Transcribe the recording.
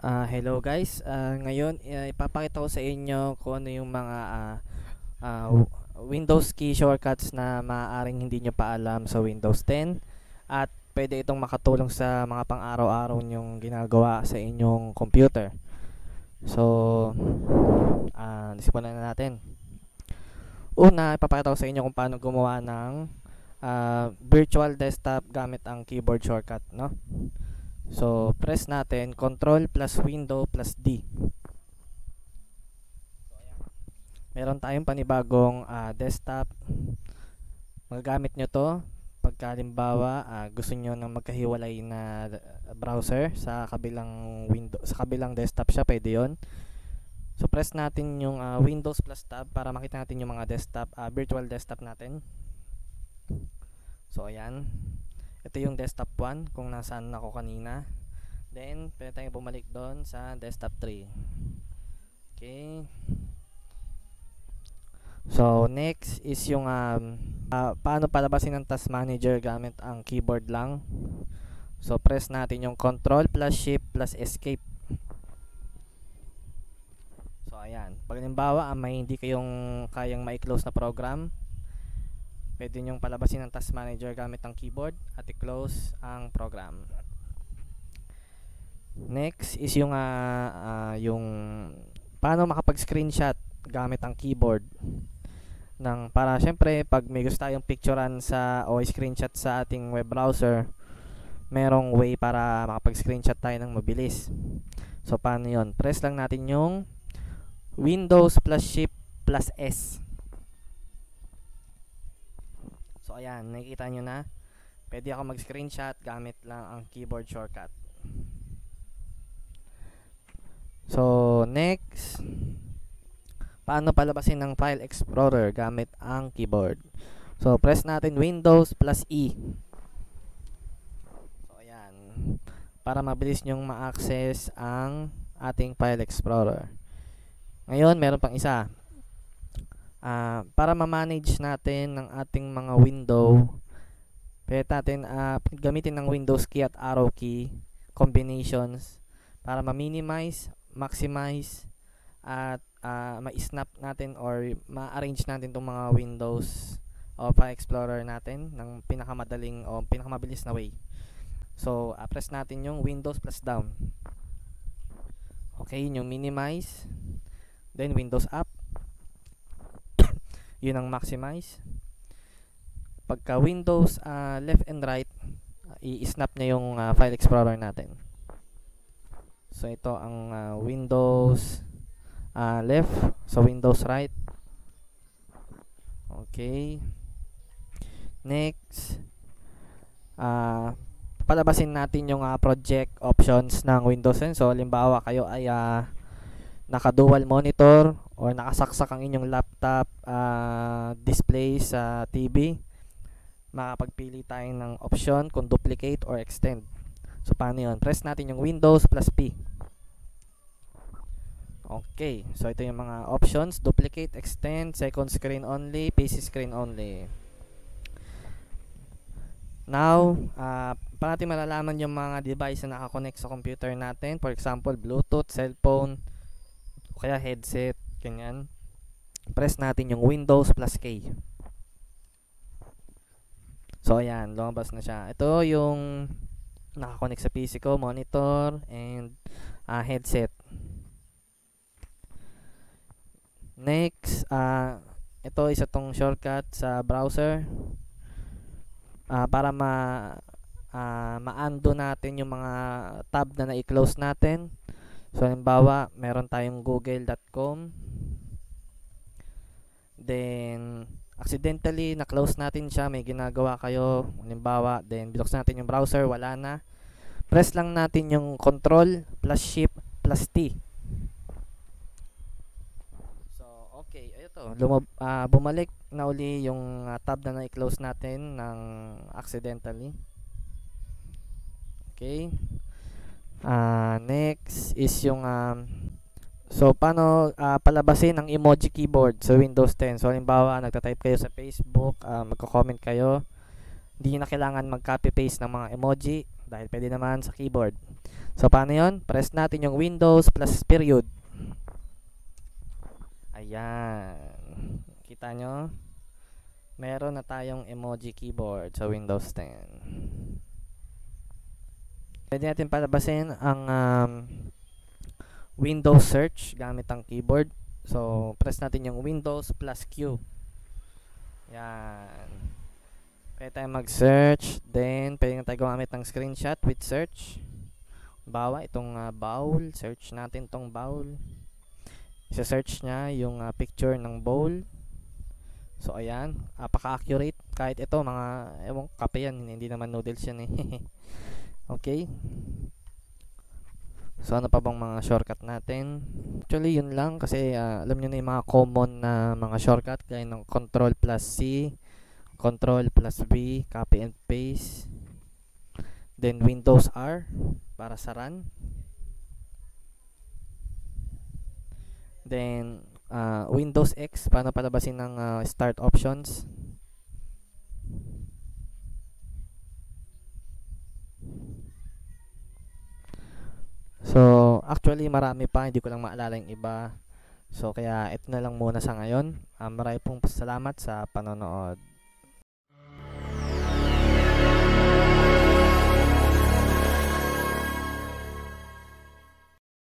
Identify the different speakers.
Speaker 1: Hello guys. Ngayon ipapakita ko sa inyo kung ano yung mga Windows key shortcuts na maaaring hindi nyo pa alam sa Windows 10 at pwede itong makatulong sa mga pang-araw-araw nyong ginagawa sa inyong computer. So, simulan na natin. Una, ipapakita ko sa inyo kung paano gumawa ng virtual desktop gamit ang keyboard shortcut, no? So, press natin Control plus Window plus D. Meron tayong panibagong desktop. Magagamit nyo to pagka halimbawa gusto nyo ng magkahiwalay na browser sa kabilang window, sa kabilang desktop siya, pwede yon. So, press natin yung Windows plus Tab para makita natin yung mga desktop, virtual desktop natin. So, ayan. Ito yung desktop 1 kung nasaan ako kanina. Then, pwede tayong bumalik doon sa desktop 3. Okay. So, next is yung paano palabasin ng task manager gamit ang keyboard lang. So, press natin yung Control plus Shift plus Escape. So, ayan. Pag halimbawa, may hindi kayong kayang ma-close na program, pwede nyong palabasin ang task manager gamit ang keyboard at i-close ang program. Next is yung paano makapag-screenshot gamit ang keyboard. Para syempre pag may gusto tayong picturean o screenshot sa ating web browser, merong way para makapag-screenshot tayo ng mabilis. So paano yon? Press lang natin yung Windows plus Shift plus S. So ayan, nakikita nyo na pwede ako mag-screenshot gamit lang ang keyboard shortcut. So next, paano palabasin ng File Explorer gamit ang keyboard. So press natin Windows plus E. So ayan, para mabilis nyong ma-access ang ating File Explorer. Ngayon, meron pang isa. Para ma-manage natin ng ating mga window, pwede natin gamitin ng Windows key at arrow key combinations para ma-minimize, maximize, at ma-snap natin or ma-arrange natin itong mga windows o File Explorer natin ng pinakamadaling o pinakamabilis na way. So, press natin yung Windows plus down. Okay, yun yung minimize. Then, Windows up. Yun ang maximize. Pagka Windows left and right, i-snap niya yung File Explorer natin. So ito ang Windows left, so Windows right. Okay. Next, palabasin natin yung project options ng Windows 10. So halimbawa kayo ay naka-dual monitor or nakasaksak ang inyong laptop display sa TV, makapagpili tayo ng option kung duplicate or extend. So paano yun? Press natin yung Windows plus P. Okay, so ito yung mga options: duplicate, extend, second screen only, PC screen only. Now, para natin malalaman yung mga device na nakakonect sa computer natin, for example, Bluetooth, cellphone, o kaya headset, ganyan, press natin yung Windows plus K. So ayan, lumabas na siya. Ito yung nakakonect sa PC ko, monitor and headset. Next, ito isa tong shortcut sa browser para ma-undo natin yung mga tab na na-close natin. So halimbawa, meron tayong google.com, then accidentally na-close natin siya, may ginagawa kayo halimbawa, then binuksan natin yung browser, wala na, press lang natin yung Control plus Shift plus T. So okay, ito bumalik na uli yung tab na na-close natin ng accidentally. Okay. Next is yung so paano palabasin ang emoji keyboard sa Windows 10. So halimbawa, nagta-type kayo sa Facebook, magko-comment kayo, hindi na kailangan mag-copy paste ng mga emoji. dahil pwede naman sa keyboard. So paano yon? Press natin yung Windows plus period. Ayan. Kita nyo? Meron na tayong emoji keyboard sa Windows 10. Pwede natin palabasin ang Windows search gamit ang keyboard. So, press natin yung Windows plus Q. Yan. Pwede tayong mag-search. Then, pwede tayo gumamit ng screenshot with search. Bawa, itong bowl. Search natin itong bowl. Isa-search niya yung picture ng bowl. So, ayan. Apaka-accurate. Kahit ito, mga, kape yan. Hindi naman noodles yan eh. Okay. So, ano pa bang mga shortcut natin? Actually, yun lang. Kasi, alam nyo na yung mga common na mga shortcut. Gaya ng Control plus C, Control plus V, copy and paste. Then, Windows R para sa run. Then, Windows X, paano palabasin ng start options. So, actually marami pa, hindi ko lang maalala yung iba. So, kaya ito na lang muna sa ngayon. Marami pong salamat sa panonood.